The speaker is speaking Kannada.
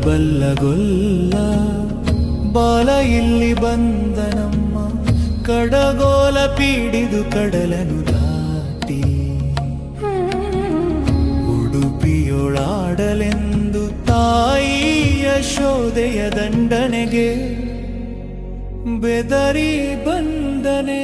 ಬಲ್ಲಗೊಲ್ಲ ಬಾಲ ಇಲ್ಲಿ ಬಂದ ನಮ್ಮ ಕಡಗೋಲ ಪೀಡಿದು ಕಡಲನು ದಾಟಿ ಉಡುಪಿಯೊಳಾಡಲೆಂದು ತಾಯಿ ಯಶೋದೆಯ ದಂಡನೆಗೆ ಬೆದರಿ ಬಂದನೆ.